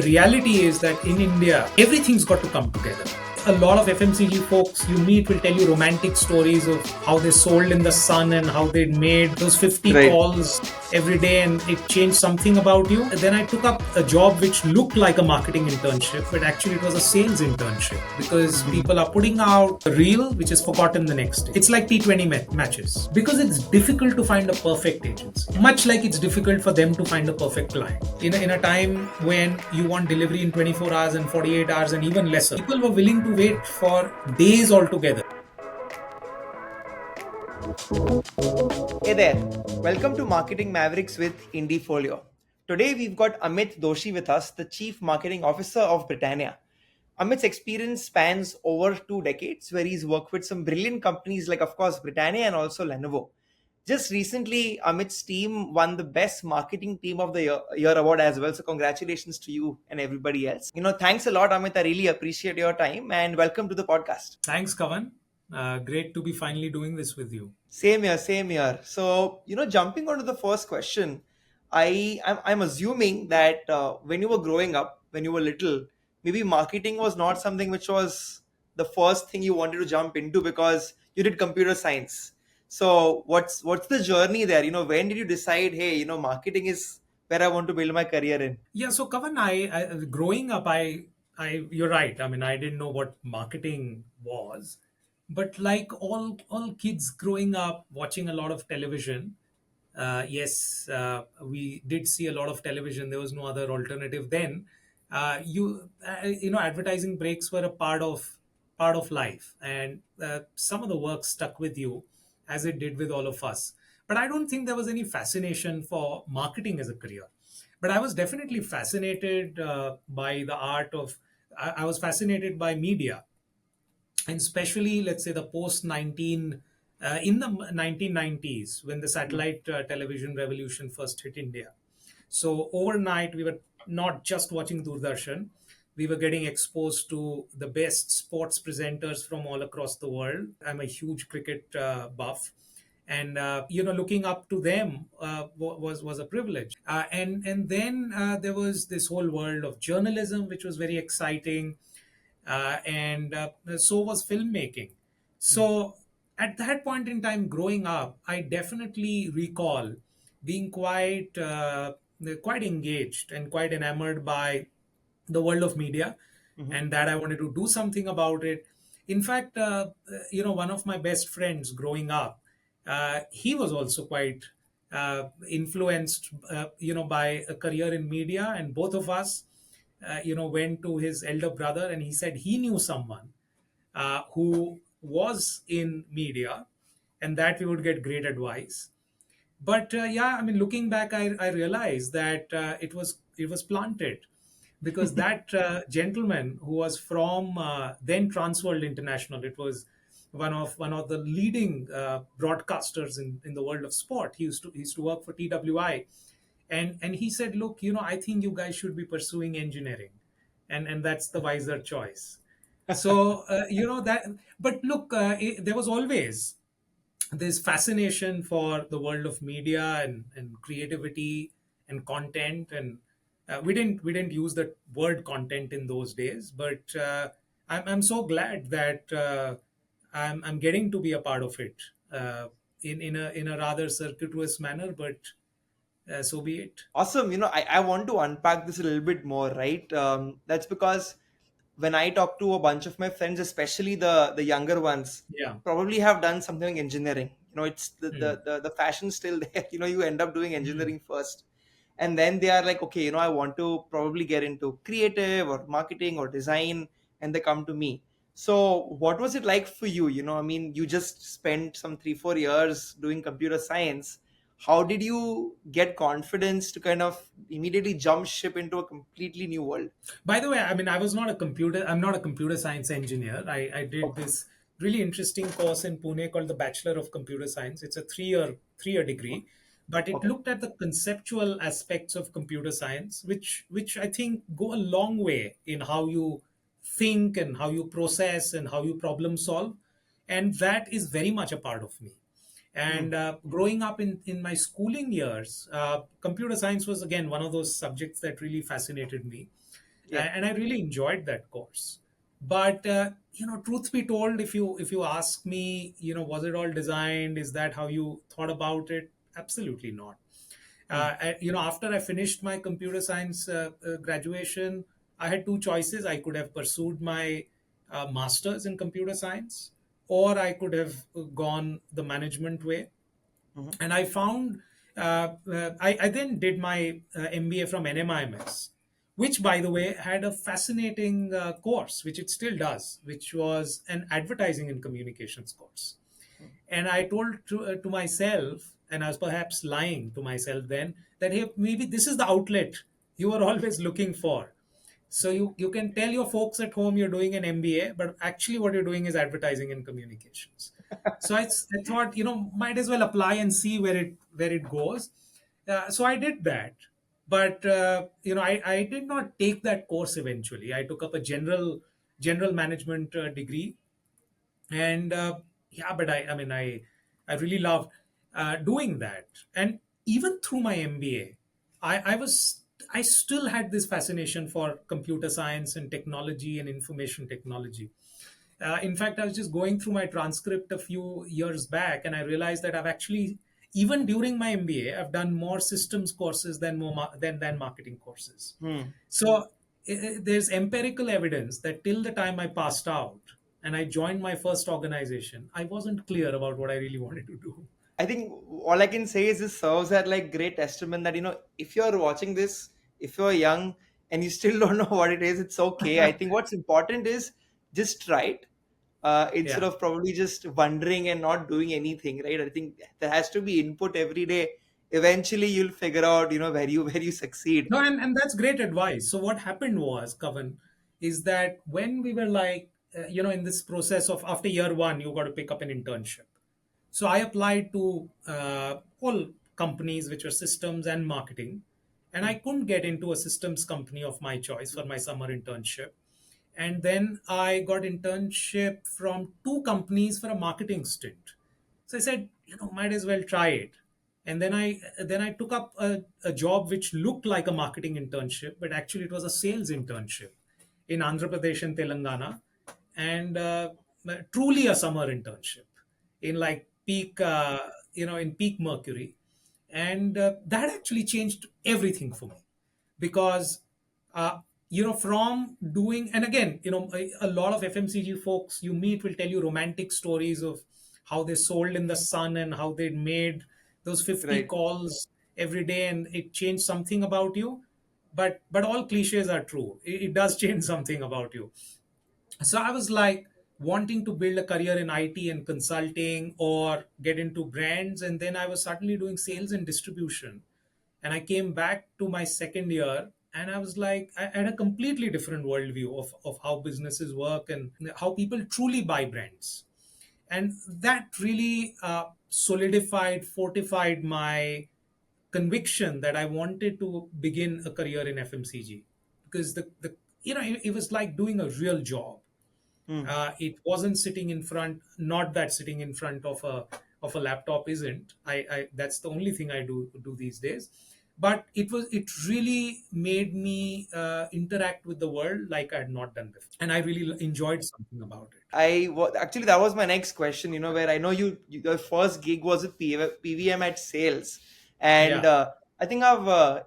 The reality is that in India, everything's got to come together. A lot of FMCG folks you meet will tell you romantic stories of how they sold in the sun and how they made those 50 Right. calls every day and it changed something about you. Then I took up a job which looked like a marketing internship, but actually it was a sales internship because people are putting out a reel which is forgotten the next day. It's like T20 matches because it's difficult to find a perfect agency, much like it's difficult for them to find a perfect client. In a time when you want delivery in 24 hours and 48 hours and even lesser, people were willing to wait for days altogether. Hey there. Welcome to Marketing Mavericks with Indiefolio. Today we've got Amit Doshi with us, the Chief Marketing Officer of Britannia. Amit's experience spans over 2 decades, where he's worked with some brilliant companies like, of course, Britannia and also Lenovo. Just recently, Amit's team won the Best Marketing Team of the Year award as well. So, congratulations to you and everybody else. Thanks a lot, Amit. I really appreciate your time and welcome to the podcast. Thanks, Kavan. Great to be finally doing this with you. Same here, same here. So, jumping on to the first question, I'm assuming that when you were growing up, when you were little, maybe marketing was not something which was the first thing you wanted to jump into because you did computer science. So, what's the journey there? When did you decide, hey, marketing is where I want to build my career in? Yeah, so Kavan, growing up, you're right. I mean, I didn't know what marketing was, but like all kids growing up, watching a lot of television. Yes, we did see a lot of television. There was no other alternative then. Advertising breaks were a part of life, and some of the work stuck with you, as it did with all of us. But I don't think there was any fascination for marketing as a career. But I was definitely fascinated by the art of. I was fascinated by media, and especially let's say the post 19 in the 1990s when the satellite television revolution first hit India. So overnight we were not just watching Doordarshan, we were getting exposed to the best sports presenters from all across the world. I'm a huge cricket buff, and looking up to them was a privilege. And then there was this whole world of journalism which was very exciting, and so was filmmaking. So at that point in time, growing up, I definitely recall being quite engaged and quite enamored by the world of media, Mhm. and that I wanted to do something about it. In fact, one of my best friends growing up, he was also quite influenced, by a career in media, and both of us, went to his elder brother, and he said he knew someone who was in media, and that we would get great advice. But yeah, I mean, looking back, I realized that it was planted because that gentleman who was from then Transworld International, it was one of the leading broadcasters in the world of sport. He used to work for TWI, and he said, look, I think you guys should be pursuing engineering, and that's the wiser choice. So that. But look, there was always this fascination for the world of media and creativity and content, and we didn't use the word content in those days, but I'm so glad that I'm getting to be a part of it, in a rather circuitous manner, but so be it. Awesome. I want to unpack this a little bit more, right? That's because when I talk to a bunch of my friends, especially the younger ones, Yeah. probably have done something like engineering. It's Hmm. the fashion still there. You end up doing Hmm. engineering first, and then they are like, okay, I want to probably get into creative or marketing or design, and they come to me. So, what was it like for you? I mean, you just spent some 3-4 years doing computer science. How did you get confidence to kind of immediately jump ship into a completely new world? By the way, I mean, I'm not a computer science engineer. I did Okay. this really interesting course in Pune called the Bachelor of Computer Science. It's a three-year degree, but it Okay. looked at the conceptual aspects of computer science, which I think go a long way in how you think and how you process and how you problem solve. And that is very much a part of me. Hmm. And growing up in my schooling years, computer science was again one of those subjects that really fascinated me. Yeah. and I really enjoyed that course. But truth be told, if you ask me, was it all designed? Is that how you thought about it? Absolutely not. Hmm. After I finished my computer science graduation, I had two choices. I could have pursued my master's in computer science, or I could have gone the management way. Mhm. And I found I then did my MBA from NMIMS, which, by the way, had a fascinating course, which it still does, which was an advertising and communications course. And I told to myself, and I was perhaps lying to myself then, that hey, maybe this is the outlet you are always looking for. So you can tell your folks at home you're doing an MBA, but actually what you're doing is advertising and communications. So I thought, might as well apply and see where it goes. So I did that, but I did not take that course eventually. I took up a general management degree, and yeah, but I really loved doing that. And even through my MBA, I still had this fascination for computer science and technology and information technology. In fact, I was just going through my transcript a few years back, and I realized that I've actually, even during my MBA, I've done more systems courses than than marketing courses. Hmm. So there's empirical evidence that till the time I passed out and I joined my first organization, I wasn't clear about what I really wanted to do. I think all I can say is this serves as like great testament that if you're watching this, if you're young and you still don't know what it is, it's okay. I think what's important is just try it, instead Yeah. of probably just wondering and not doing anything, right? I think there has to be input every day. Eventually, you'll figure out where you succeed. No, and that's great advice. So what happened was, Kavan, is that when we were like, in this process of after year one, you got to pick up an internship. So I applied to all companies which were systems and marketing, and I Hmm. couldn't get into a systems company of my choice for my summer internship. And then I got internship from two companies for a marketing stint. So I said, might as well try it. And then I took up a job which looked like a marketing internship, but actually it was a sales internship in Andhra Pradesh and Telangana, and truly a summer internship in like peak Mercury, and that actually changed everything for me because from doing, and again, a lot of FMCG folks you meet will tell you romantic stories of how they sold in the sun and how they made those 50 Right. calls every day and it changed something about you. But all cliches are true. It does change something about you. So I was like wanting to build a career in IT and consulting or get into brands, and then I was suddenly doing sales and distribution. And I came back to my second year, and I was like, I had a completely different worldview of how businesses work and how people truly buy brands. And that really solidified, fortified my conviction that I wanted to begin a career in FMCG, because it was like doing a real job. Hmm. It wasn't sitting in front, not that sitting in front of a laptop isn't. I That's the only thing I do these days. But it really made me interact with the world like I had not done before, and I really enjoyed something about it. Actually, that was my next question. Where I know your first gig was with PVM at sales, and Yeah. I think I've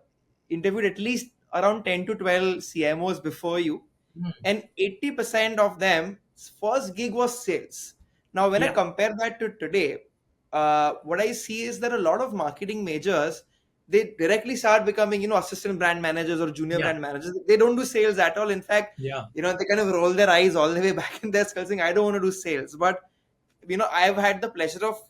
interviewed at least around 10 to 12 CMOs before you, Mm. and 80% of them first gig was sales. Now, when I Yeah. compare that to today, what I see is that a lot of marketing majors, they directly start becoming assistant brand managers or junior Yeah. brand managers. They don't do sales at all. In fact, Yeah. they kind of roll their eyes all the way back in their skull saying, I don't want to do sales. But I've had the pleasure of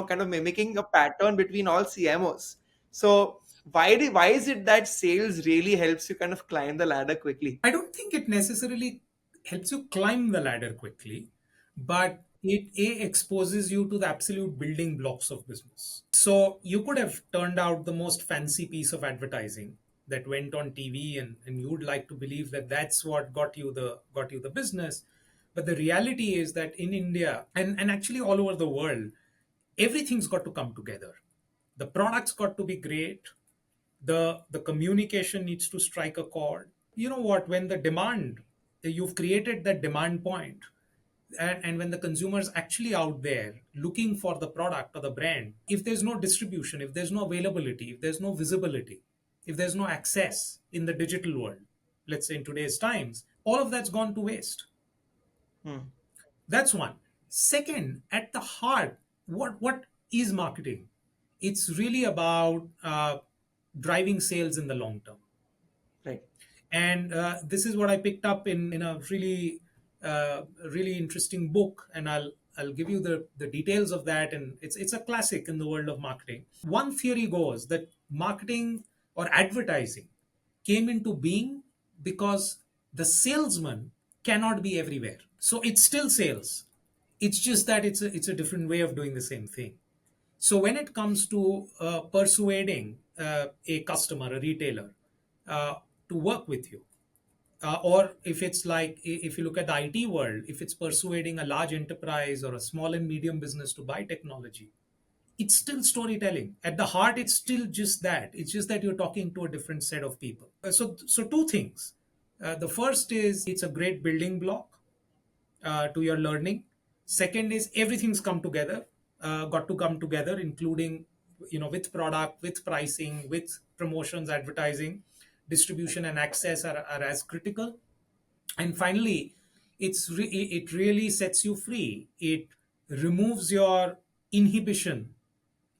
kind of mimicking a pattern between all CMOs. So why is it that sales really helps you kind of climb the ladder quickly? I don't think it necessarily helps you climb the ladder quickly, but it exposes you to the absolute building blocks of business. So you could have turned out the most fancy piece of advertising that went on TV, and you would like to believe that that's what got you the business. But the reality is that in India and actually all over the world, everything's got to come together. The product's got to be great. The communication needs to strike a chord. You know what? When the demand, you've created that demand point, and when the consumer's actually out there looking for the product or the brand, if there's no distribution, if there's no availability, if there's no visibility, if there's no access in the digital world, let's say in today's times, all of that's gone to waste. Hmm. That's one. Second, at the heart, what is marketing? It's really about driving sales in the long term. Right. And this is what I picked up in a really interesting book, and I'll give you the details of that. And it's a classic in the world of marketing. One theory goes that marketing or advertising came into being because the salesman cannot be everywhere, so it's still sales. It's just that it's a different way of doing the same thing. So when it comes to persuading a customer, a retailer, to work with you, or if it's like, if you look at the IT world, if it's persuading a large enterprise or a small and medium business to buy technology, it's still storytelling. At the heart, it's still just that. It's just that you're talking to a different set of people. So two things. The first is it's a great building block to your learning. Second is everything's come together, got to come together, including, with product, with pricing, with promotions, advertising, distribution, and access are as critical. And finally, it really sets you free. It removes your inhibition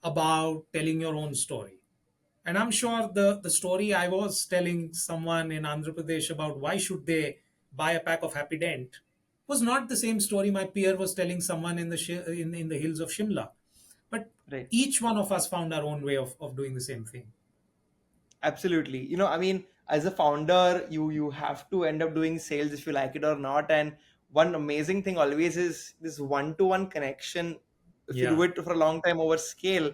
about telling your own story. And I'm sure the story I was telling someone in Andhra Pradesh about why should they buy a pack of Happy Dent was not the same story my peer was telling someone in the hills of Shimla. But Right. each one of us found our own way of doing the same thing. Absolutely. I mean, as a founder, you have to end up doing sales if you like it or not. And one amazing thing always is this one-to-one connection. If you do Yeah. it for a long time over scale,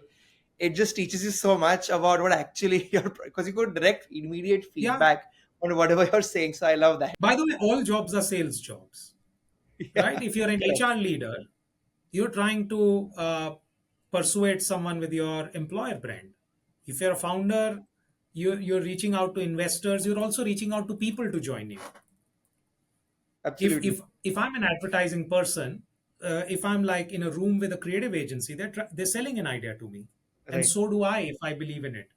it just teaches you so much about what actually you're, because you got direct, immediate Yeah. feedback on whatever you're saying. So I love that. By the way, all jobs are sales jobs, right? Yeah. If you're an Correct. HR leader, you're trying to persuade someone with your employer brand. If you're a founder, you're reaching out to investors. You're also reaching out to people to join you. if Absolutely. if if I'm an advertising person, if I'm like in a room with a creative agency, they're selling an idea to me, and Right. so do I if I believe in it.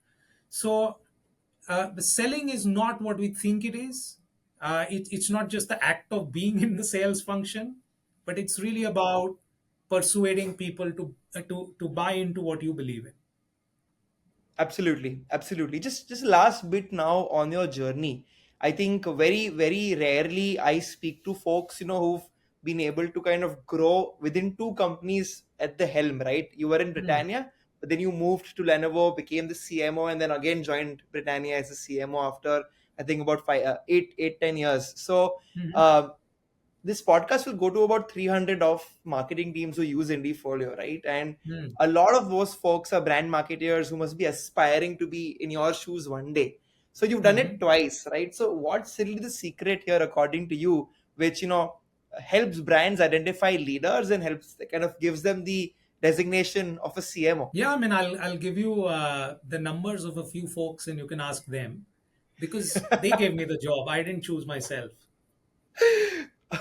So the selling is not what we think it is. It's not just the act of being in the sales function, but it's really about persuading people to buy into what you believe in. Absolutely, absolutely. Just last bit now on your journey. I think very, very rarely I speak to folks, who've been able to kind of grow within two companies at the helm, right? You were in Hmm. Britannia, but then you moved to Lenovo, became the CMO, and then again joined Britannia as a CMO after I think about 10 years. So Mhm. uh, this podcast will go to about 300 of marketing teams who use IndieFolio, right? And Hmm. a lot of those folks are brand marketers who must be aspiring to be in your shoes one day. So you've done it Mhm. twice, right? So what's really the secret here, according to you, which helps brands identify leaders and helps kind of gives them the designation of a CMO? Yeah, I mean, I'll give you the numbers of a few folks, and you can ask them, because they gave me the job. I didn't choose myself.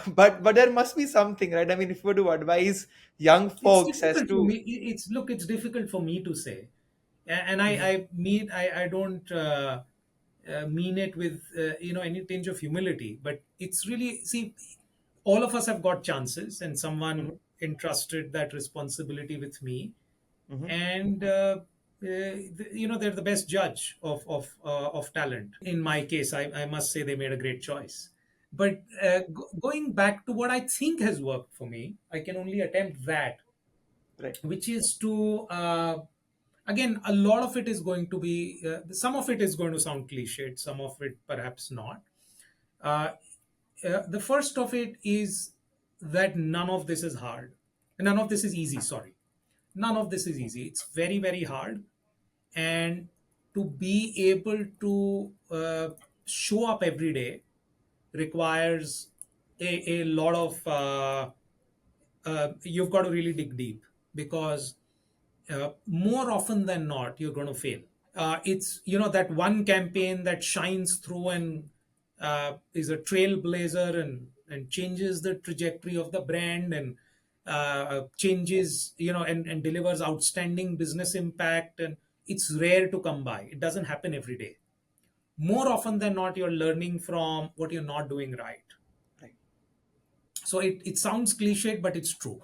But there must be something, right? I mean, if we were to advise young It's folks as difficult for to me. It's difficult for me to say, and Mhm, I don't mean it with any tinge of humility, but it's really, see, all of us have got chances, and someone mhm, entrusted that responsibility with me, mhm. and they're the best judge of talent. In my case, I must say they made a great choice. But going back to what I think has worked for me, I can only attempt that, Right. which is to again, a lot of it is going to be some of it is going to sound cliched, some of it perhaps not. uh, the first of it is that none of this is hard, none of this is easy, sorry. None of this is easy. It's very, very hard. And to be able to show up every day requires a lot of you've got to really dig deep, because more often than not you're going to fail. It's that one campaign that shines through and is a trailblazer and changes the trajectory of the brand and changes, and delivers outstanding business impact. And it's rare to come by. It doesn't happen every day. More often than not, you're learning from what you're not doing right. Right. So it sounds cliched, but it's true.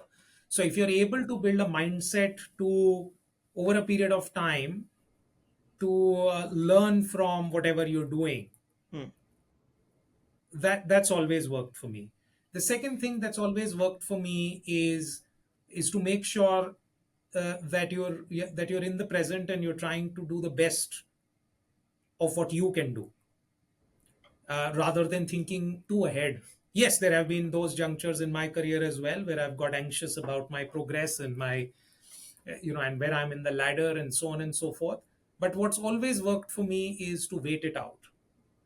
So if you're able to build a mindset to, over a period of time, to learn from whatever you're doing, Hmm. that's always worked for me. The second thing that's always worked for me is to make sure that you're in the present and you're trying to do the best of what you can do, rather than thinking too ahead. Yes, there have been those junctures in my career as well where I've got anxious about my progress and my, and where I'm in the ladder and so on and so forth. But what's always worked for me is to wait it out.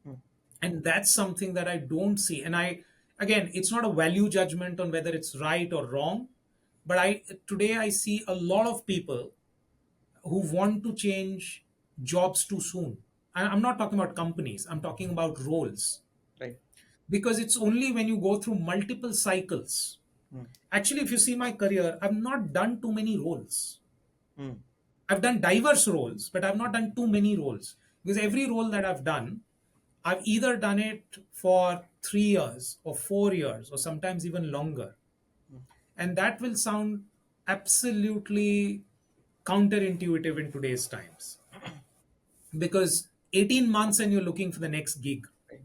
Hmm. And that's something that I don't see. And again, it's not a value judgment on whether it's right or wrong, but today I see a lot of people who want to change jobs too soon. I'm not talking about companies, I'm talking about roles. Right. Because it's only when you go through multiple cycles. Hmm. Actually, if you see my career, I've not done too many roles. Hmm. I've done diverse roles, but I've not done too many roles. Because every role that I've done, I've either done it for 3 years or 4 years or sometimes even longer. And that will sound absolutely counterintuitive in today's times, because 18 months and you're looking for the next gig. Right.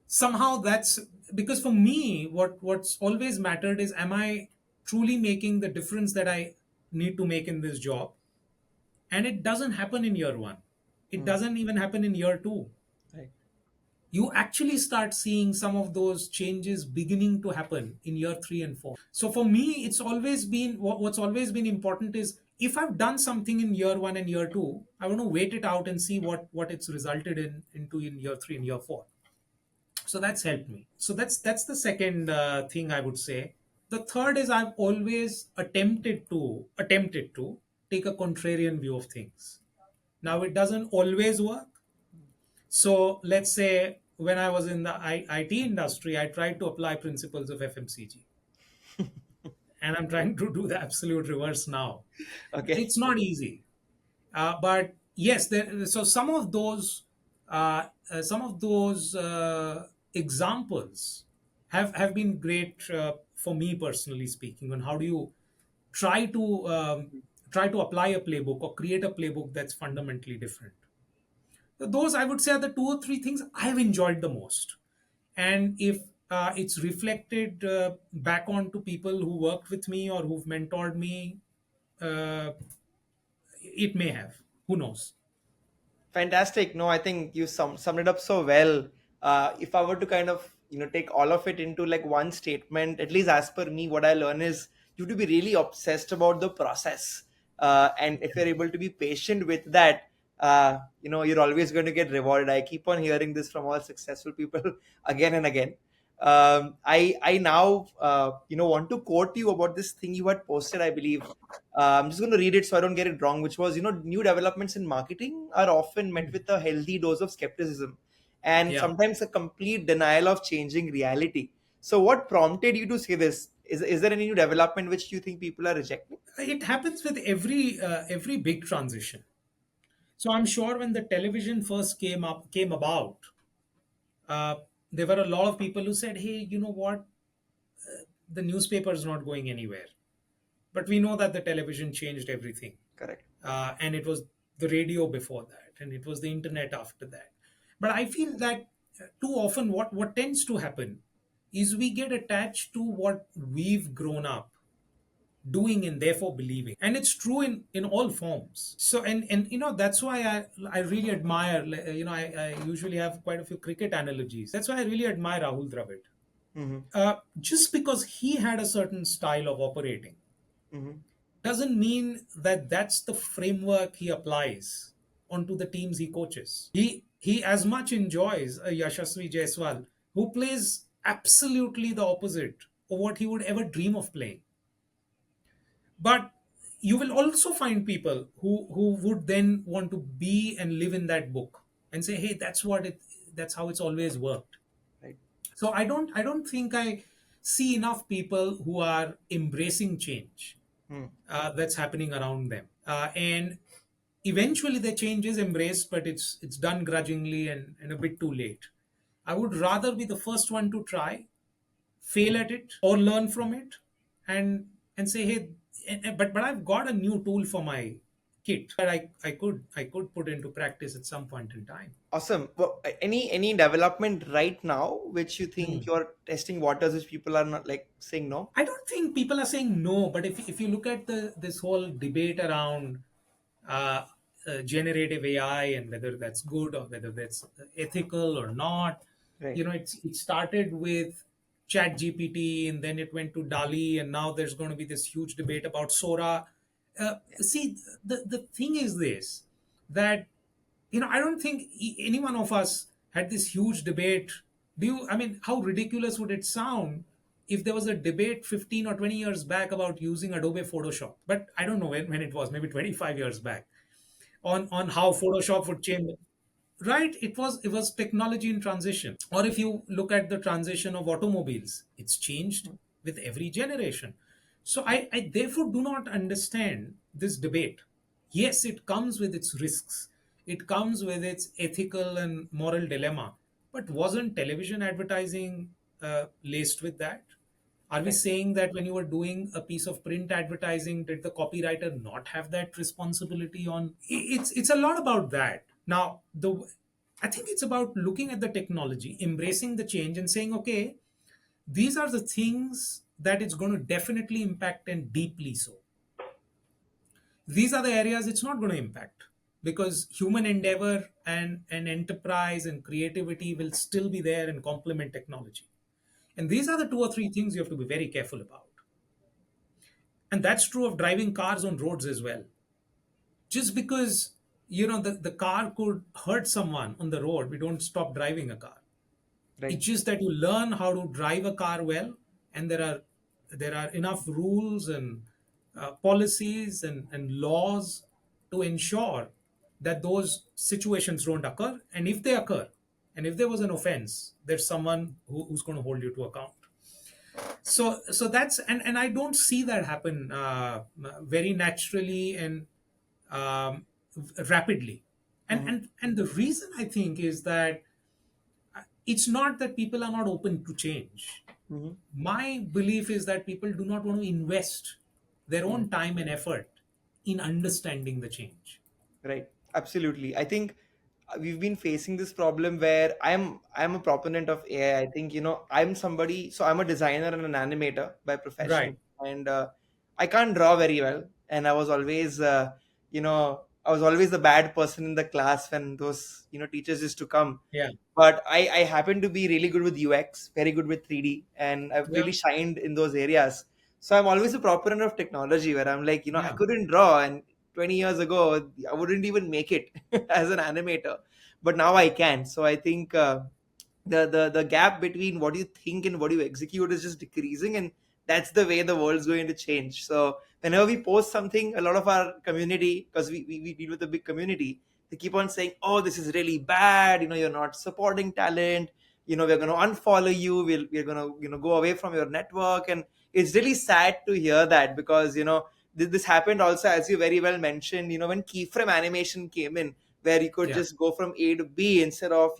Somehow that's because for me, what's always mattered is, am I truly making the difference that I need to make in this job? And it doesn't happen in year one. It Hmm. doesn't even happen in year two. Right. You actually start seeing some of those changes beginning to happen in year 3 and 4. So for me, it's always been what's always been important is, if I've done something in year one and year two, I want to wait it out and see what it's resulted into in year 3 and year 4. So that's helped me. So that's the second thing I would say. The third is, I've always attempted to take a contrarian view of things. Now it doesn't always work. So let's say when I was in the IT industry, I tried to apply principles of FMCG, and I'm trying to do the absolute reverse now. Okay. It's not easy, but yes, so some of those examples have been great for me personally speaking, on how do you try to try to apply a playbook or create a playbook that's fundamentally different. Those, I would say, are the two or three things I've enjoyed the most. And if it's reflected back onto people who worked with me or who've mentored me, uh, it may have. Who knows? Fantastic. No, I think you summed it up so well. If I were to kind of take all of it into like one statement, at least as per me, what I learn is you have to be really obsessed about the process, and if you're able to be patient with that, you're always going to get rewarded. I keep on hearing this from all successful people again and again. I now want to quote you about this thing you had posted, I believe. I'm just going to read it so I don't get it wrong, which was, new developments in marketing are often met with a healthy dose of skepticism and Yeah. sometimes a complete denial of changing reality. So, what prompted you to say this? Is there any new development which you think people are rejecting? It happens with every big transition. So I'm sure when the television first came about, uh, there were a lot of people who said, "Hey, you know what? The newspaper is not going anywhere." But we know that the television changed everything, Correct. and it was the radio before that, and it was the internet after that. But I feel that too often, what tends to happen is we get attached to what we've grown up doing and therefore believing, and it's true in all forms. So and that's why I really admire, I usually have quite a few cricket analogies. That's why I really admire Rahul Dravid, Mm-hmm. just because he had a certain style of operating Mm-hmm. doesn't mean that that's the framework he applies onto the teams he coaches. He as much enjoys a Yashasvi Jaiswal who plays absolutely the opposite of what he would ever dream of playing. But you will also find people who would then want to be and live in that book and say, hey, that's what it that's how it's always worked. Right. So I don't think I see enough people who are embracing change Hmm. that's happening around them, and eventually the change is embraced, but it's done grudgingly and a bit too late. I would rather be the first one to try, fail at it, or learn from it, and say, hey, but I've got a new tool for my kit that I could put into practice at some point in time. Awesome. Well, any development right now which you think Hmm. you're testing waters, which people are not like saying no? I don't think people are saying no, but if you look at this whole debate around uh, generative AI and whether that's good or whether that's ethical or not, Right. it started with Chat GPT, and then it went to Dali, and now there's going to be this huge debate about Sora. See, the thing is this, that I don't think any one of us had this huge debate. I mean, how ridiculous would it sound if there was a debate 15 or 20 years back about using Adobe Photoshop? But I don't know when it was, maybe 25 years back, on how Photoshop would change. Right, it was technology in transition. Or if you look at the transition of automobiles, it's changed with every generation. So I therefore do not understand this debate. Yes, it comes with its risks, it comes with its ethical and moral dilemma, but wasn't television advertising laced with that? Are we Right. saying that when you were doing a piece of print advertising, did the copywriter not have that responsibility on? It's a lot about that. Now, I think it's about looking at the technology, embracing the change, and saying, okay, these are the things that it's going to definitely impact, and deeply so. These are the areas it's not going to impact, because human endeavor and enterprise and creativity will still be there and complement technology. And these are the two or three things you have to be very careful about. And that's true of driving cars on roads as well. Just because the car could hurt someone on the road, we don't stop driving a car. Right. It's just that you learn how to drive a car well, and there are enough rules and policies and laws to ensure that those situations don't occur. And if they occur, and if there was an offense, there's someone who's going to hold you to account. So that's, and I don't see that happen very naturally and um, rapidly. and Hmm. and and the reason I think is that it's not that people are not open to change. Hmm. My belief is that people do not want to invest their Hmm. own time and effort in understanding the change. Right. Absolutely. I think we've been facing this problem where I'm a proponent of AI. I think, I'm somebody, so I'm a designer and an animator by profession, Right. and I can't draw very well. And I was always the bad person in the class when those, teachers used to come. Yeah. But I happen to be really good with UX, very good with 3D, and I've Yeah. really shined in those areas. So I'm always a proponent of technology where I'm like, I Yeah. couldn't draw, and 20 years ago, I wouldn't even make it as an animator, but now I can. So I think the gap between what you think and what you execute is just decreasing, and that's the way the world's going to change. So whenever we post something, a lot of our community, because we deal with a big community, they keep on saying, oh, this is really bad, you're not supporting talent, we're going to unfollow you, we're going to go away from your network. And it's really sad to hear that, because this happened also, as you very well mentioned, when keyframe animation came in, where you could Yeah. just go from A to B instead of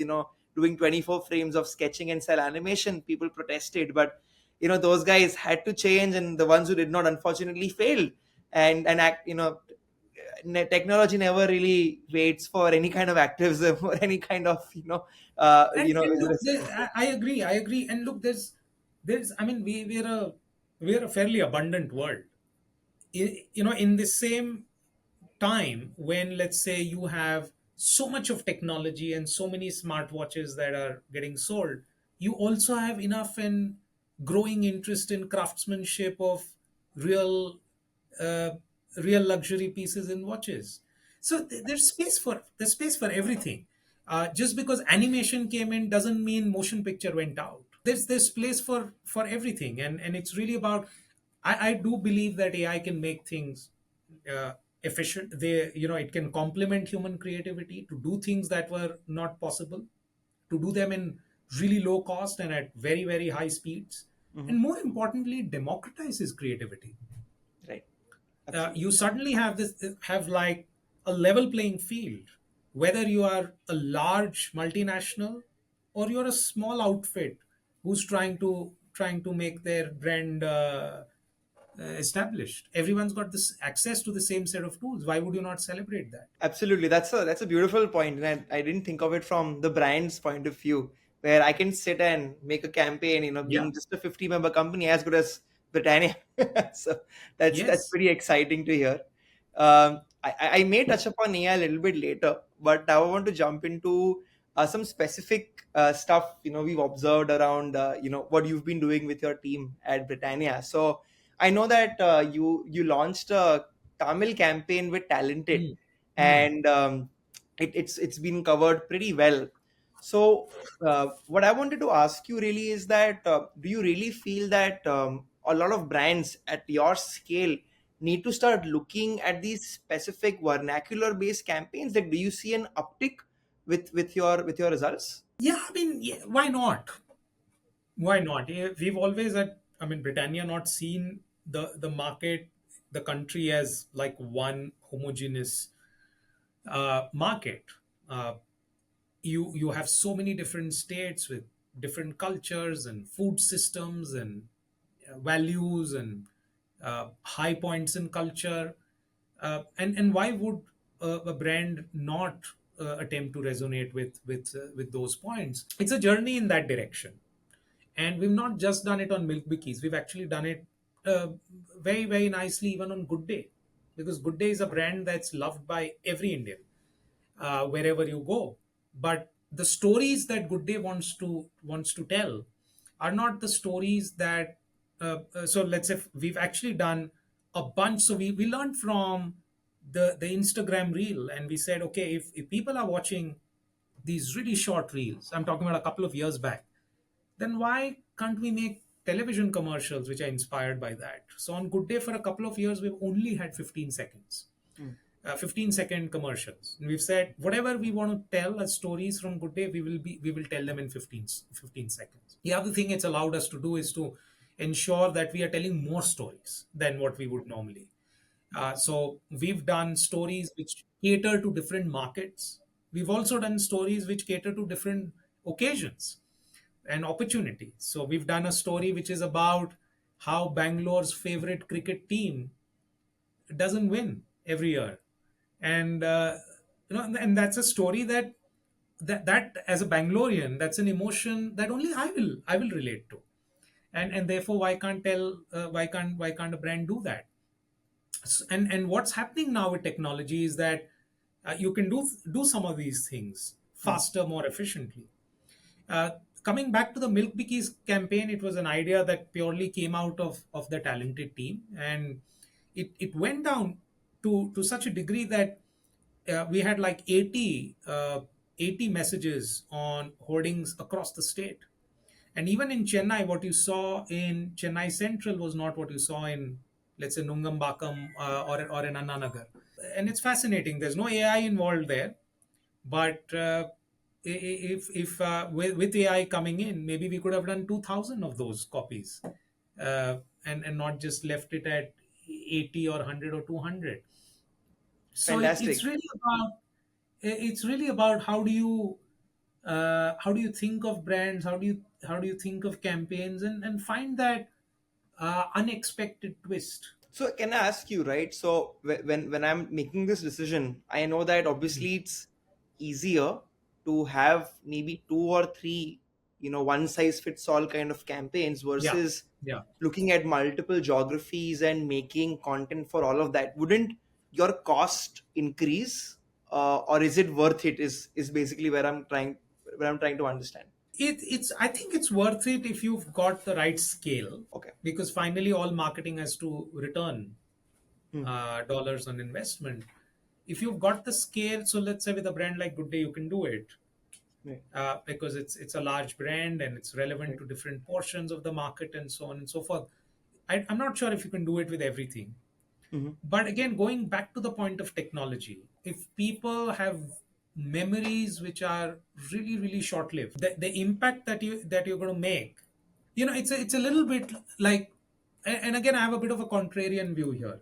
doing 24 frames of sketching and cell animation. People protested, but those guys had to change, and the ones who did not unfortunately failed. And act technology never really waits for any kind of activism or any kind of And look, resistance. I agree. And look, there's I mean, we're a fairly abundant world. In the same time, when, let's say, you have so much of technology and so many smartwatches that are getting sold, you also have enough and growing interest in craftsmanship of real uh, real luxury pieces in watches. So there's space for everything. Just because animation came in doesn't mean motion picture went out. There's place for everything, and it's really about. I do believe that AI can make things uh, efficient. It can complement human creativity to do things that were not possible. to do them in really low cost and at very, very high speeds. Hmm. And more importantly, democratizes creativity. Right. You Absolutely. suddenly have like a level playing field, whether you are a large multinational or you're a small outfit who's trying to make their brand established. Everyone's got this access to the same set of tools. Why would you not celebrate that? Absolutely. That's a beautiful point. And I didn't think of it from the brand's point of view, where I can sit and make a campaign, Yeah. being just a 50-member company as good as Britannia. So that's Yes. pretty exciting to hear. I may touch upon AI a little bit later, but now I want to jump into some specific stuff, we've observed around, what you've been doing with your team at Britannia. So I know that you launched a Tamil campaign with Talented, Mm. Mm. and it's been covered pretty well. So what I wanted to ask you really is that, do you really feel that a lot of brands at your scale need to start looking at these specific vernacular based campaigns? Like, do you see an uptick with your results? Yeah, I mean, yeah, why not? Why not? We've always had, I mean, Britannia not seen the market, the country as like one homogeneous market. Uh, you have so many different states with different cultures and food systems and values and high points in culture. And why would a brand not attempt to resonate with those points? It's a journey in that direction. And we've not just done it on milk bikis, we've actually done it uh, very, very nicely even on Good Day, because Good Day is a brand that's loved by every Indian wherever you go. But the stories that Good Day wants to tell are not the stories that. So let's say we've actually done a bunch. So we learned from the Instagram reel, and we said, okay, if people are watching these really short reels, I'm talking about a couple of years back, then why can't we make television commercials which are inspired by that? So on Good Day, for a couple of years, we've only had 15 seconds, Hmm. 15-second commercials. And we've said whatever we want to tell as stories from Good Day, we will tell them in 15 seconds. The other thing it's allowed us to do is to ensure that we are telling more stories than what we would normally. So we've done stories which cater to different markets. We've also done stories which cater to different occasions and opportunities. So we've done a story which is about how Bangalore's favorite cricket team doesn't win every year, and and that's a story that as a Bangalorean, that's an emotion that only I will relate to, and therefore why can't a brand do that? And what's happening now with technology is that you can do some of these things Hmm. faster, more efficiently. Uh, Coming back to the Milk Bikis campaign, it was an idea that purely came out of the Talented team, and it went down to such a degree that we had like 80 messages on hoardings across the state. And even in Chennai, what you saw in Chennai Central was not what you saw in, let's say, Nungambakam or in Annanagar. And it's fascinating. There's no AI involved there, but if with AI coming in, maybe we could have done 2,000 of those copies, and not just left it at 80 or 100 or 200. So it's Fantastic. really about how do you think of brands, how do you think of campaigns, and find that unexpected twist. So can I ask you, right? So when I'm making this decision, I know that obviously it's easier to have maybe two or three, one size fits all kind of campaigns Yeah, versus yeah. looking at multiple geographies and making content for all of that. Wouldn't your cost increase, or is it worth it? Is basically where I'm trying to understand. It's I think it's worth it if you've got the right scale, Okay. because finally all marketing has to return Hmm. dollars on investment. If you've got the scale, so let's say with a brand like Good Day, you can do it Right. because it's a large brand and it's relevant Right. to different portions of the market and so on and so forth. I'm not sure if you can do it with everything. Hmm. But again, going back to the point of technology, if people have memories which are really really short lived. The impact that you're going to make, it's a little bit like, and again, I have a bit of a contrarian view here.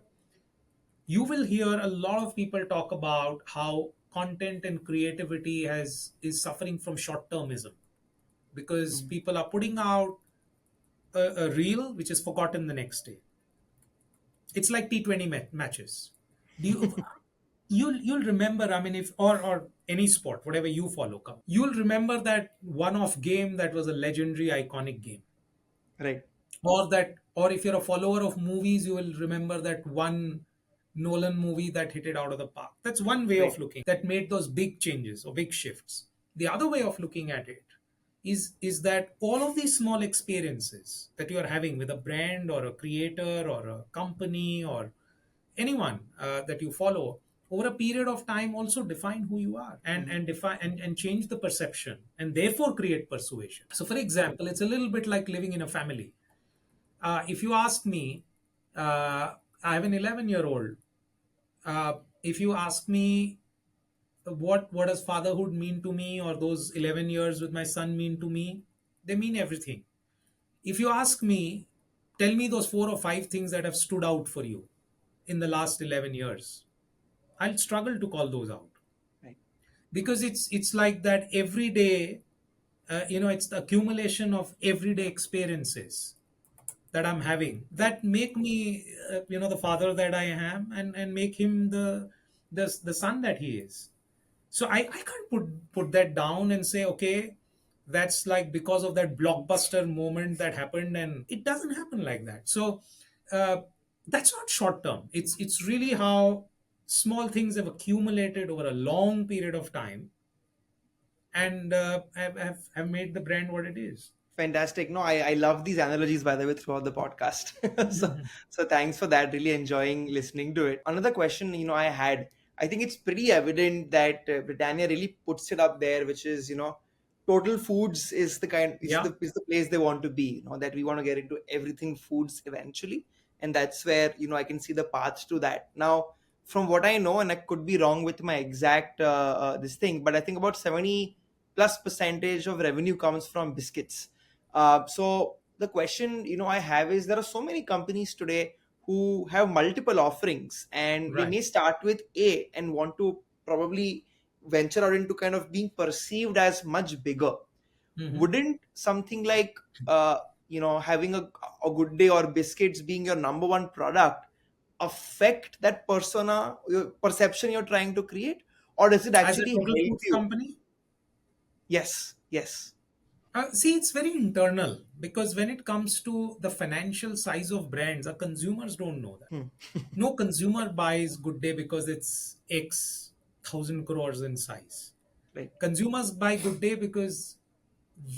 You will hear a lot of people talk about how content and creativity has is suffering from short termism, because Mhm. people are putting out a reel which is forgotten the next day. It's like T20 matches. Do you'll remember, I mean, if or any sport, whatever you follow, you'll remember that one off game that was a legendary iconic game. Right. Or if you're a follower of movies, you will remember that one Nolan movie that hit it out of the park. That's one way Right. of looking that made those big changes or big shifts. The other way of looking at it is that all of these small experiences that you are having with a brand or a creator or a company or anyone that you follow over a period of time also define who you are, Mhm. and define and change the perception, and therefore create persuasion. So for example, it's a little bit like living in a family. If you ask me, I have an 11-year-old. If you ask me what does fatherhood mean to me, or those 11 years with my son mean to me, they mean everything. If you ask me, tell me those four or five things that have stood out for you in the last 11 years, I'll struggle to call those out, Right. because it's like that every day. It's the accumulation of everyday experiences that I'm having that make me, the father that I am, and make him the son that he is. So I can't put that down and say, okay, that's like because of that blockbuster moment that happened, and it doesn't happen like that. So uh, that's not short term. It's really how small things have accumulated over a long period of time, and have made the brand what it is. Fantastic. No, I love these analogies, by the way, throughout the podcast. So thanks for that. Really enjoying listening to it. Another question, I had, I think it's pretty evident that Britannia really puts it up there, which is, total foods is the kind, Yeah. is the place they want to be, that we want to get into everything foods eventually. And that's where, I can see the path to that. Now, from what I know, and I could be wrong with my exact this thing, but I think about 70 plus percentage of revenue comes from biscuits. So the question I have is, there are so many companies today who have multiple offerings, and they Right. may start with A and want to probably venture out into kind of being perceived as much bigger. Hmm. Wouldn't something like having a good day or biscuits being your number one product affect that persona, your perception you're trying to create, or does it As a actually total help foods you? company, Yes, yes. see, it's very internal, because when it comes to the financial size of brands, our consumers don't know that. Hmm. No consumer buys Good Day because it's X thousand crores in size. Right. Consumers buy Good Day because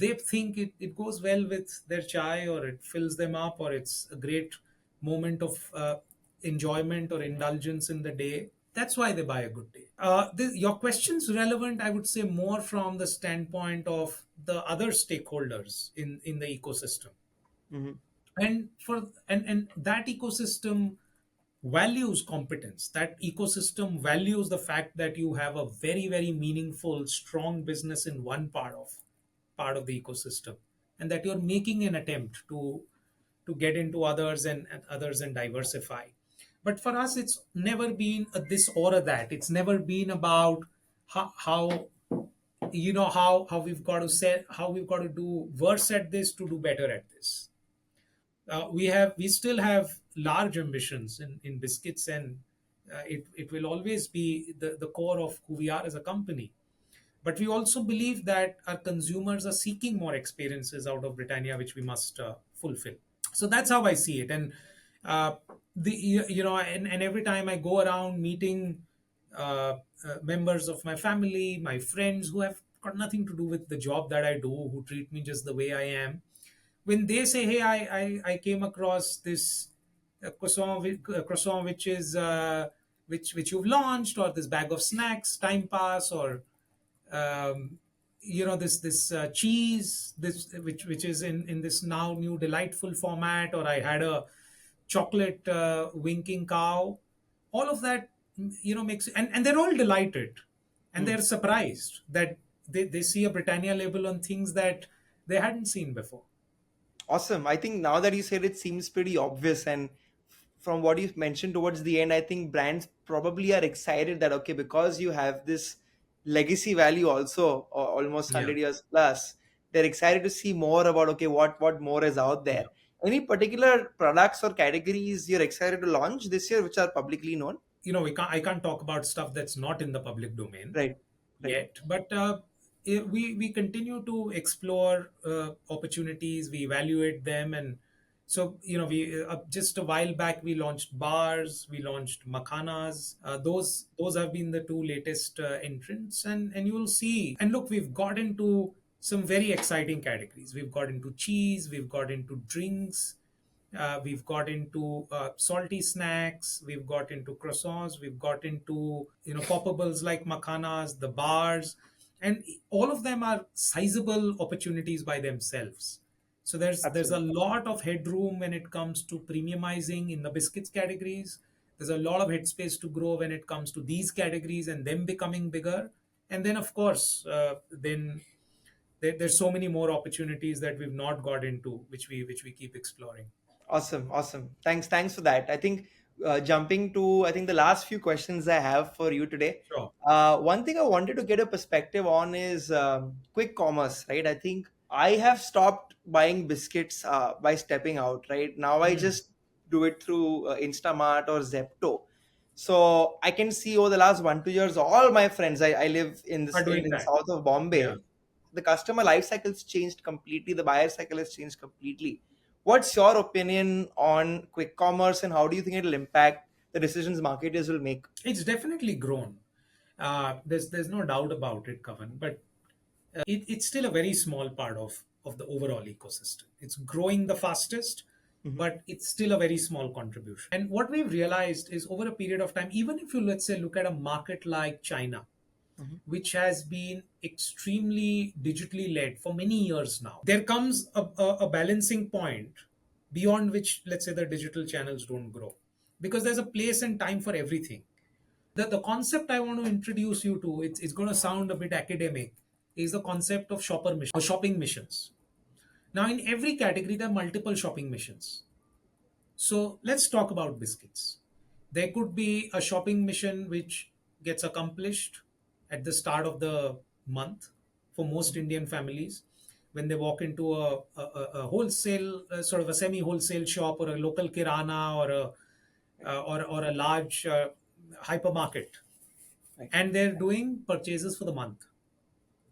they think it goes well with their chai, or it fills them up, or it's a great moment of enjoyment or indulgence in the day. That's why they buy a Good Day. Your question's relevant, I would say, more from the standpoint of the other stakeholders in the ecosystem, Mhm. and that ecosystem values competence. That ecosystem values the fact that you have a very very meaningful strong business in one part of the ecosystem, and that you're making an attempt to get into others and diversify. But for us, it's never been a this or a that. It's never been about how how we've got to say, how we've got to do worse at this to do better at this. We still have large ambitions in biscuits, and it will always be the core of who we are as a company. But we also believe that our consumers are seeking more experiences out of Britannia, which we must fulfill. So that's how I see it. And and every time I go around meeting members of my family, my friends who have got nothing to do with the job that I do, who treat me just the way I am, when they say, "Hey, I came across this croissant which is which you've launched, or this bag of snacks, time pass, or this cheese, this which is in this now new delightful format, or I had a chocolate winking cow," all of that makes, and they're all delighted. and they're surprised that they see a Britannia label on things that they hadn't seen before. Awesome. I think now that you said it seems pretty obvious, and from what you mentioned towards the end, I think brands probably are excited that okay, because you have this legacy value also, almost Yeah. 100 years plus, they're excited to see more about okay, what more is out there. Any particular products or categories you're excited to launch this year, which are publicly known? I can't talk about stuff that's not in the public domain Right. Right. yet, but we continue to explore opportunities, we evaluate them. And so we just a while back we launched bars, we launched makhanas. Those have been the two latest entrants, and you will see. And look, we've got into some very exciting categories. We've got into cheese, we've got into drinks, we've got into salty snacks, we've got into croissants, we've got into poppables like makhanas, the bars, and all of them are sizable opportunities by themselves. So there's a Absolutely. lot of headroom when it comes to premiumizing in the biscuits categories. There's a lot of headspace to grow when it comes to these categories and them becoming bigger. And then of course, there's so many more opportunities that we've not got into, which we keep exploring. Awesome, awesome. Thanks for that. I think jumping to I think the last few questions I have for you today. Sure. One thing I wanted to get a perspective on is quick commerce, right? I think I have stopped buying biscuits by stepping out. Right now, I Mm. just do it through Instamart or Zepto. So I can see over the last 1 2 years, all my friends. I live in Are this doing in that. south of Yeah. Bombay. The customer life cycle's changed completely. The buyer cycle has changed completely. What's your opinion on quick commerce, and how do you think it'll impact the decisions marketers will make? It's definitely grown. There's no doubt about it, Kavan. But it's still a very small part of the overall ecosystem. It's growing the fastest, Mhm, but it's still a very small contribution. And what we've realized is over a period of time, even if you let's say look at a market like China, mhm. which has been extremely digitally led for many years now, there comes a balancing point beyond which, let's say, the digital channels don't grow, because there's a place and time for everything. The concept I want to introduce you to, it's going to sound a bit academic, is the concept of shopper mission or shopping missions. Now, in every category, there are multiple shopping missions. So let's talk about biscuits. There could be a shopping mission which gets accomplished at the start of the month for most Indian families when they walk into a wholesale, sort of a semi wholesale shop, or a local kirana, or or a large hypermarket, Right. and they're doing purchases for the month.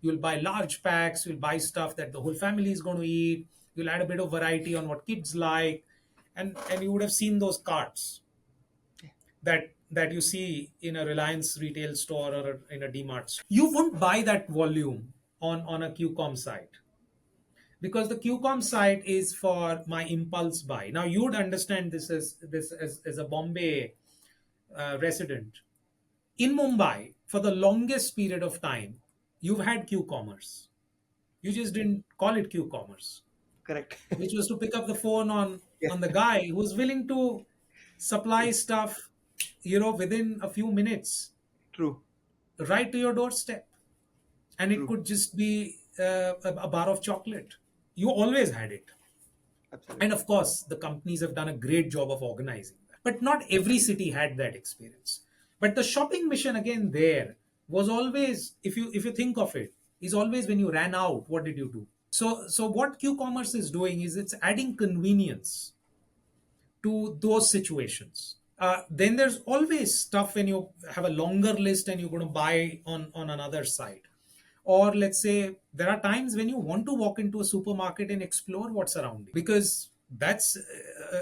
You'll buy large packs, you'll buy stuff that the whole family is going to eat, you'll add a bit of variety on what kids like, and you would have seen those carts that you see in a Reliance retail store or in a DMart store. You won't buy that volume on a QCOM site, because the QCOM site is for my impulse buy. Now you would understand as a Bombay resident. In Mumbai, for the longest period of time, you've had Q-commerce. You just didn't call it Q-commerce, Correct. which was to pick up the phone Yeah. on the guy who's willing to supply True. stuff, within a few minutes, True. right to your doorstep. And it True. could just be a bar of chocolate. You always had it. And Absolutely. of course, the companies have done a great job of organizing that. But not every city had that experience. But the shopping mission again there was always, if you think of it, is always when you ran out, what did you do? So what Q-commerce is doing is it's adding convenience to those situations. Then there's always stuff when you have a longer list and you're going to buy on another site. Or let's say there are times when you want to walk into a supermarket and explore what's around you, because that's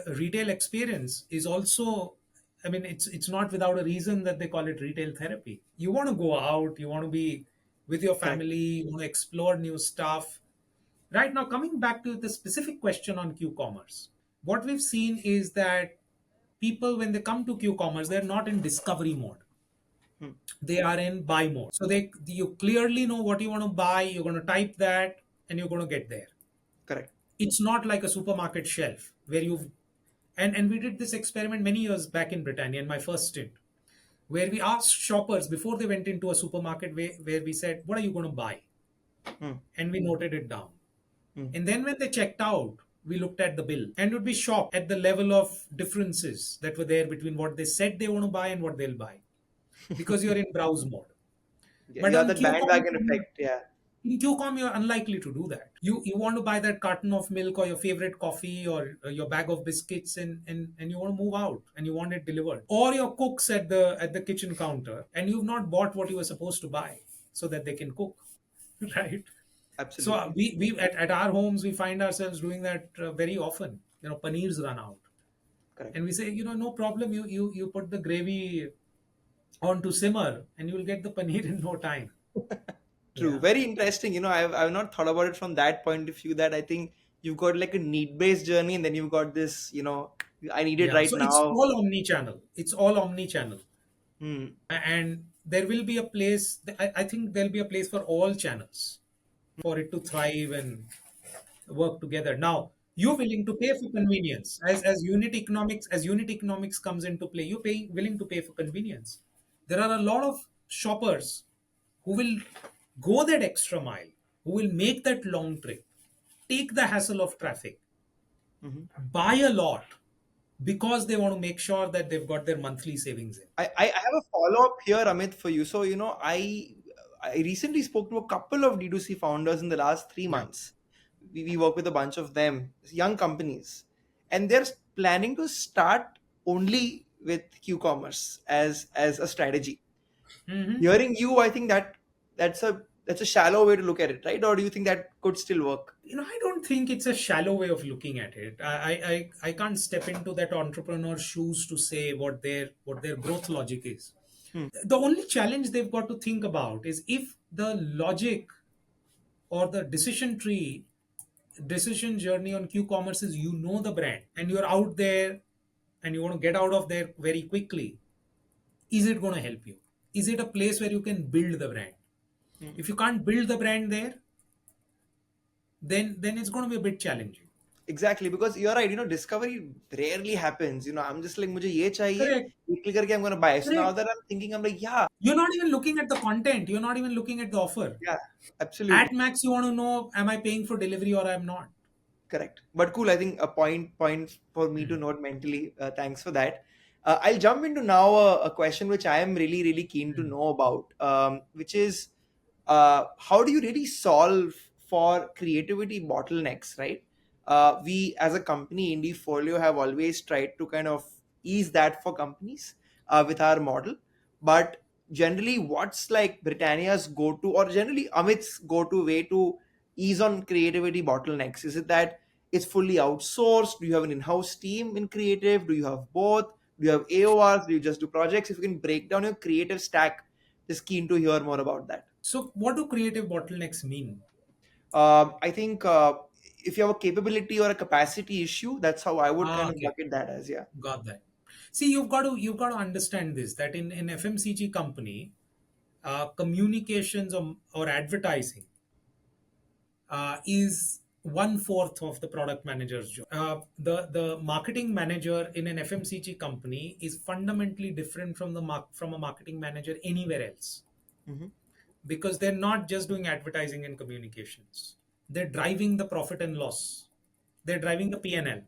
retail experience is also, I mean, it's not without a reason that they call it retail therapy. You want to go out, you want to be with your Correct. family, you want to explore new stuff. Right now, coming back to the specific question on Q-commerce, what we've seen is that people, when they come to Q-commerce, they're not in discovery mode. Hmm. They are in buy mode. So you clearly know what you want to buy. You're going to type that, and you're going to get there. Correct. It's not like a supermarket shelf where you've and we did this experiment many years back in Britannia in my first stint. where we asked shoppers before they went into a supermarket, where we said, "What are you going to buy?" Hmm. And we noted it down. Hmm. And then when they checked out, we looked at the bill and would be shocked at the level of differences that were there between what they said they want to buy and what they'll buy, because you're in browse mode. Yeah, But you have on that QCOM, bandwagon effect. Yeah. in QCOM, you're unlikely to do that. You want to buy that carton of milk or your favorite coffee or your bag of biscuits, and you want to move out and you want it delivered. Or your cooks at the kitchen counter and you've not bought what you were supposed to buy so that they can cook, right? So Absolutely. we at our homes we find ourselves doing that very often. Paneers run out, Correct. and we say, no problem. You put the gravy on to simmer, and you will get the paneer in no time. True. Yeah, Very interesting. I've not thought about it from that point of view, that I think you've got like a need-based journey, and then you've got this, I need it yeah. right So it's now. all omni-channel. It's all omni-channel, Hmm. and there will be a place. I think there'll be a place for all channels for it to thrive and work together. Now, you're willing to pay for convenience as unit economics comes into play. Willing to pay for convenience. There are a lot of shoppers who will go that extra mile, who will make that long trip, take the hassle of traffic, Mhm. buy a lot because they want to make sure that they've got their monthly savings in. I have a follow-up here, Amit, for you. So, I recently spoke to a couple of D2C founders in the last three Yeah. months. We work with a bunch of them, young companies, and they're planning to start only with Q-commerce as a strategy. Hmm. Hearing you, I think that's a shallow way to look at it, right? Or do you think that could still work? I don't think it's a shallow way of looking at it. I can't step into that entrepreneur's shoes to say what their growth logic is. Hmm. The only challenge they've got to think about is if the logic or the decision journey on q-commerce is, the brand and you're out there and you want to get out of there very quickly, is it going to help you? Is it a place where you can build the brand? Hmm. If you can't build the brand there, then it's going to be a bit challenging. Exactly, because you're right. Discovery rarely happens. I'm just like, मुझे ये चाहिए, Correct. ये click करके I'm gonna buy. So now Correct. that I'm thinking, I'm like, yeah, You're not even looking at the content, you're not even looking at the offer. yeah, absolutely. At max you want to know, am I paying for delivery or I'm not? Correct. But cool. I think a point for me to Hmm. note mentally. Thanks for that. I'll jump into now a question which I am really really keen to Hmm. know about, which is how do you really solve for creativity bottlenecks, right? We as a company, Indie Folio, have always tried to kind of ease that for companies with our model. But generally, what's like Britannia's go-to, or generally Amit's go-to way to ease on creativity bottlenecks? Is it that it's fully outsourced? Do you have an in-house team in creative? Do you have both? Do you have AORs? Do you just do projects? If you can break down your creative stack, just keen to hear more about that. So what do creative bottlenecks mean? I think if you have a capability or a capacity issue, that's how I would kind of Okay, bucket that as. Yeah. got that. See, you've got to understand this, that in FMCG company, communications or advertising is one fourth of the product manager's job. The marketing manager in an FMCG company is fundamentally different from a marketing manager anywhere else, Hmm. because they're not just doing advertising and communications. They're driving the profit and loss. They're driving the P&L.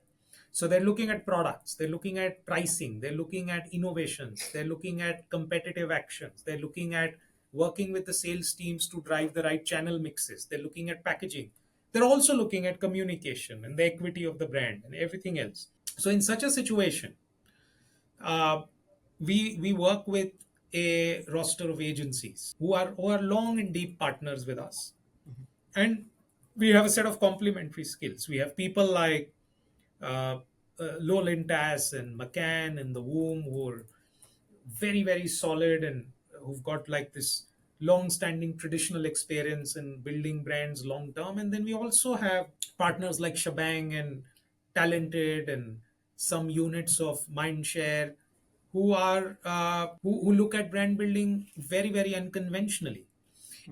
So they're looking at products, they're looking at pricing, they're looking at innovations, they're looking at competitive actions, they're looking at working with the sales teams to drive the right channel mixes, they're looking at packaging. They're also looking at communication and the equity of the brand and everything else. So in such a situation, uh, we work with a roster of agencies who are long and deep partners with us, and we have a set of complementary skills. We have people like uh, Lowland Tass and McCann and the Womb, who are very, very solid and who've got like this long-standing traditional experience in building brands long term. And then we also have partners like Shabang and Talented and some units of Mindshare who look at brand building very, very unconventionally.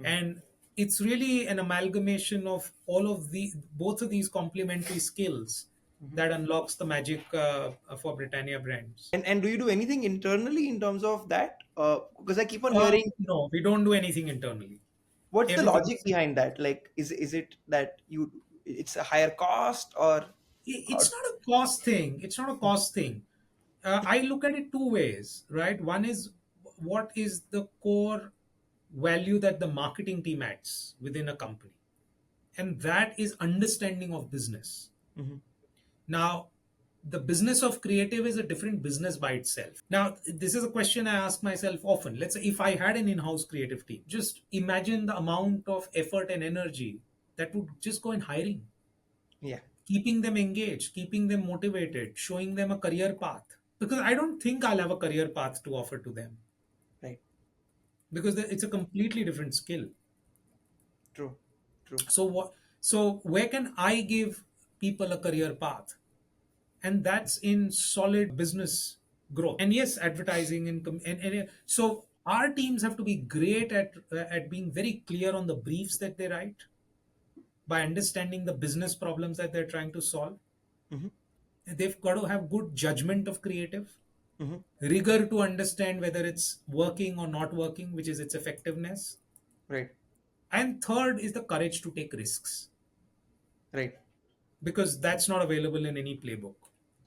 And it's really an amalgamation of all of the both of these complementary skills Mhm. that unlocks the magic for Britannia brands. And do you do anything internally in terms of that? Because I keep on hearing, No, we don't do anything internally. what's the Everything logic is. behind that? Like, is it that it's a higher cost, or It's how? not a cost thing. It's not a cost thing. I look at it two ways, right? One is what is the core value that the marketing team adds within a company, and that is understanding of business. Mhm. Now, the business of creative is a different business by itself. Now, this is a question I ask myself often. Let's say if I had an in house creative team, just imagine the amount of effort and energy that would just go in hiring, Yeah, keeping them engaged, keeping them motivated, showing them a career path. Because I don't think I'll have a career path to offer to them right. because it's a completely different skill. True. True. So what? So where can I give people a career path? And that's in solid business growth. And yes, advertising and so our teams have to be great at being very clear on the briefs that they write by understanding the business problems that they're trying to solve. Hmm. They've got to have good judgment of creative, Hmm. rigor to understand whether it's working or not working, which is its effectiveness. Right. And third is the courage to take risks Right. because that's not available in any playbook.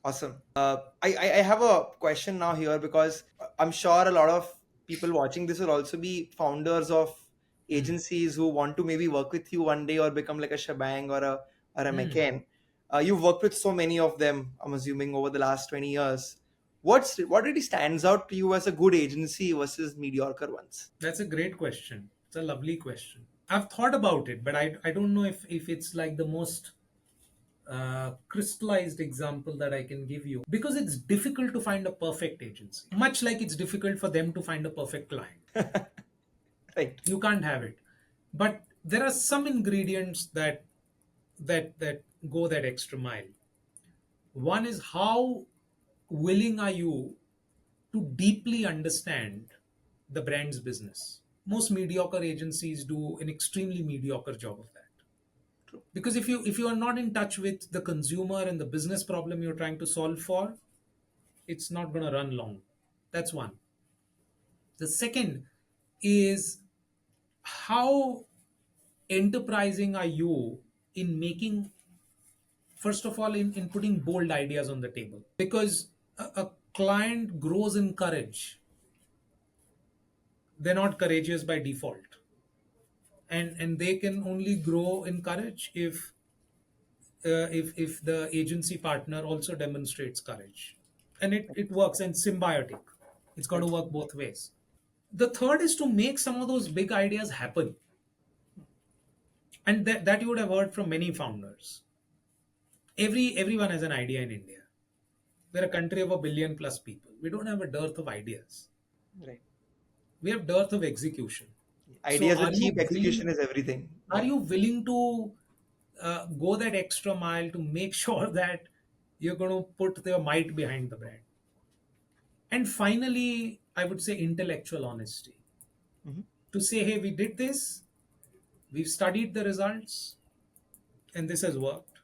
Awesome. I have a question now here, because I'm sure a lot of people watching this will also be founders of Hmm. agencies who want to maybe work with you one day or become like a shebang or a Hmm. McCain. You've worked with so many of them, I'm assuming, over the last 20 years. What really stands out to you as a good agency versus mediocre ones? That's a great question. It's a lovely question. I've thought about it, but I don't know if it's like the most crystallized example that I can give you because it's difficult to find a perfect agency, much like it's difficult for them to find a perfect client. Right. You can't have it, but there are some ingredients that go that extra mile. One is how willing are you to deeply understand the brand's business. Most mediocre agencies do an extremely mediocre job of that. True. Because if you are not in touch with the consumer and the business problem you're trying to solve for, it's not going to run long. That's one. The second is how enterprising are you in making, first of all, in putting bold ideas on the table, because a client grows in courage. They're not courageous by default, and they can only grow in courage if the agency partner also demonstrates courage, and it works and symbiotic. It's got to Right. work both ways. The third is to make some of those big ideas happen, and that you would have heard from many founders. Everyone has an idea in India. We're a country of a billion plus people. We don't have a dearth of ideas. Right. We have dearth of execution. So Ideas are cheap, execution is everything. are Yeah. you willing to go that extra mile to make sure that you're going to put your might behind the brand? And finally, I would say intellectual honesty, Hmm. to say, hey, we did this, we've studied the results, and this has worked.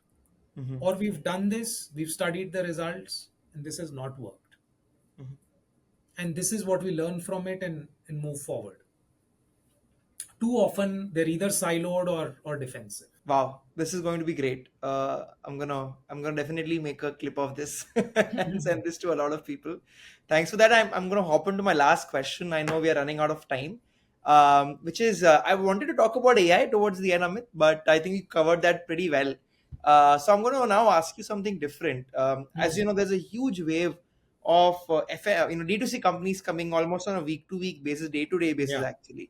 Hmm. Or we've done this, we've studied the results, and this has not worked. Hmm. And this is what we learn from it and move forward. Too often, they're either siloed or defensive. Wow, this is going to be great. I'm gonna definitely make a clip of this and send this to a lot of people. Thanks for that. I'm gonna hop into my last question. I know we are running out of time, which is I wanted to talk about AI towards the end, Amit, but I think you covered that pretty well. So I'm gonna now ask you something different. As you Hmm. know, there's a huge wave of D2C companies coming almost on a week to week basis, day to day basis, Yeah. actually.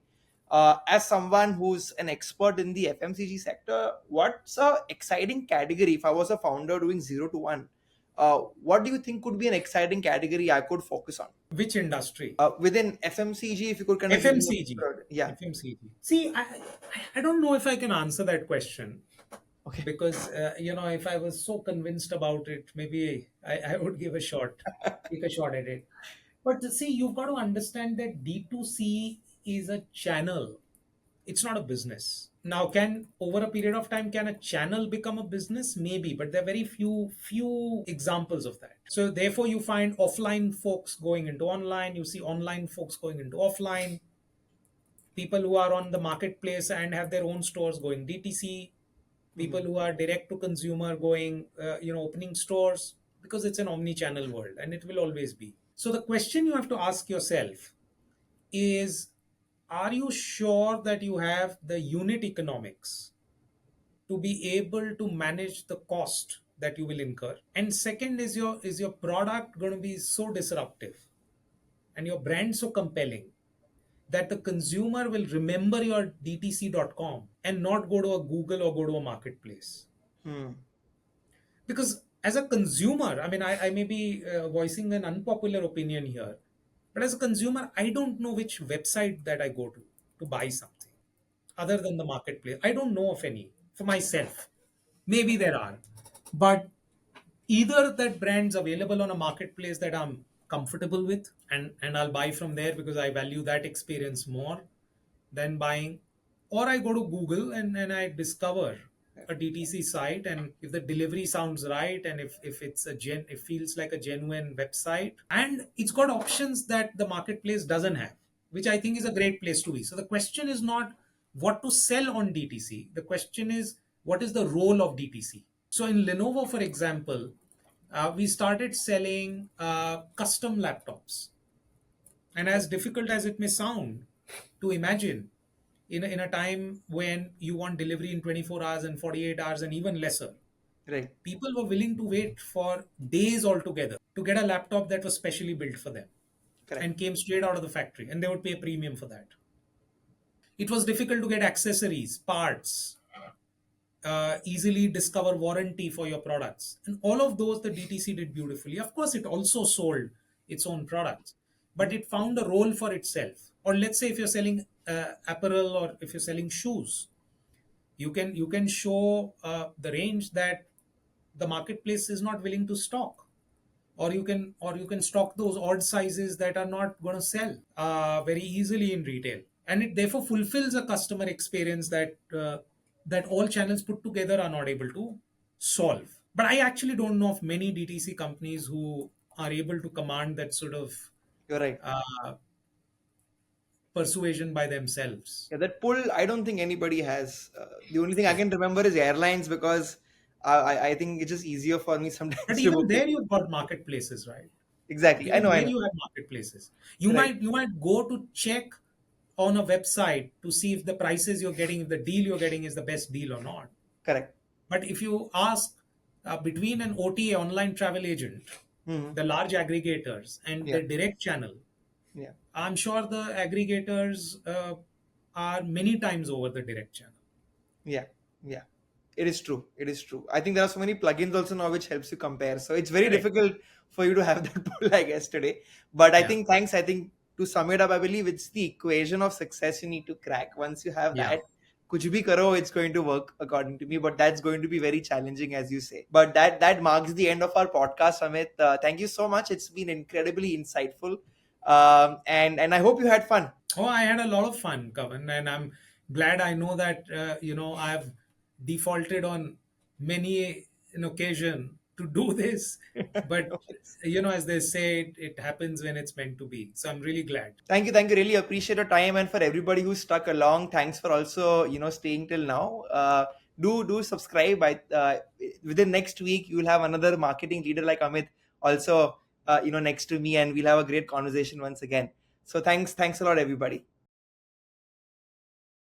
As someone who's an expert in the FMCG sector, what's a exciting category if I was a founder doing 0 to 1? What do you think could be an exciting category I could focus on? Which industry? Within FMCG, if you could kind of give me FMCG. yeah. FMCG. See, I don't know if I can answer that question Okay. because if I was so convinced about it, maybe I would take a shot at it. But see, you've got to understand that D2C is a channel. It's not a business. Now, can over a period of time, can a channel become a business? Maybe, but there are very few examples of that. So therefore, you find offline folks going into online. You see online folks going into offline. People who are on the marketplace and have their own stores going DTC. People Mhm. who are direct to consumer going, opening stores, because it's an omni-channel world and it will always be. So the question you have to ask yourself is, are you sure that you have the unit economics to be able to manage the cost that you will incur? And second, is your product going to be so disruptive and your brand so compelling that the consumer will remember your dtc.com and not go to a Google or go to a marketplace? Hmm. Because as a consumer, I mean, I may be voicing an unpopular opinion here, but as a consumer, I don't know which website that I go to buy something other than the marketplace. I don't know of any for myself. Maybe there are, but either that brand's available on a marketplace that I'm comfortable with, and I'll buy from there because I value that experience more than buying, or I go to Google and I discover a DTC site, and if the delivery sounds right, and if it feels like a genuine website, and it's got options that the marketplace doesn't have, which I think is a great place to be. So the question is not what to sell on DTC. The question is, what is the role of DTC? So in Lenovo, for example, we started selling custom laptops. And as difficult as it may sound to imagine, in a time when you want delivery in 24 hours and 48 hours and even lesser, Right. people were willing to wait for days altogether to get a laptop that was specially built for them Correct. and came straight out of the factory, and they would pay a premium for that. It was difficult to get accessories, parts, easily discover warranty for your products. And all of those the DTC did beautifully. Of course, it also sold its own products, but Mhm. it found a role for itself. Or let's say if you're selling apparel or if you're selling shoes, you can show the range that the marketplace is not willing to stock, or you can stock those odd sizes that are not going to sell very easily in retail, and it therefore fulfills a customer experience that all channels put together are not able to solve. But I actually don't know of many DTC companies who are able to command that sort of You're right. uh, persuasion by themselves. Yeah, that pull, I don't think anybody has. The only thing I can remember is airlines because I think it's just easier for me But sometimes to even book it. there you've got marketplaces, right? Exactly. I Even know, I there know. you have marketplaces. you Right. might you might go to check on a website to see if the prices you're getting, if the deal you're getting is the best deal or not. Correct. But if you ask, between an OTA, online travel agent, Hmm. the large aggregators, and Yeah. the direct channel, Yeah. I'm sure the aggregators are many times over the direct channel. Yeah. Yeah. It is true. It is true. I think there are so many plugins also now which helps you compare. So it's very Correct. difficult for you to have that pull, I guess, today. But I Yeah. think thanks. I think to sum it up, I believe it's the equation of success you need to crack. Once you have Yeah. that, kuch bhi karo, it's going to work according to me. But that's going to be very challenging, as you say. But that marks the end of our podcast, Amit. Thank you so much. It's been incredibly insightful, and I hope you had fun. Oh, I had a lot of fun, Kavan, and I'm glad. I know that I've defaulted on many an occasion to do this, but No worries. as they say, it happens when it's meant to be. So I'm really glad. Thank you, thank you. Really appreciate your time, and for everybody who stuck along, thanks for also staying till now. Do subscribe. Within next week you will have another marketing leader like Amit also next to me, and we'll have a great conversation once again. So thanks a lot, everybody.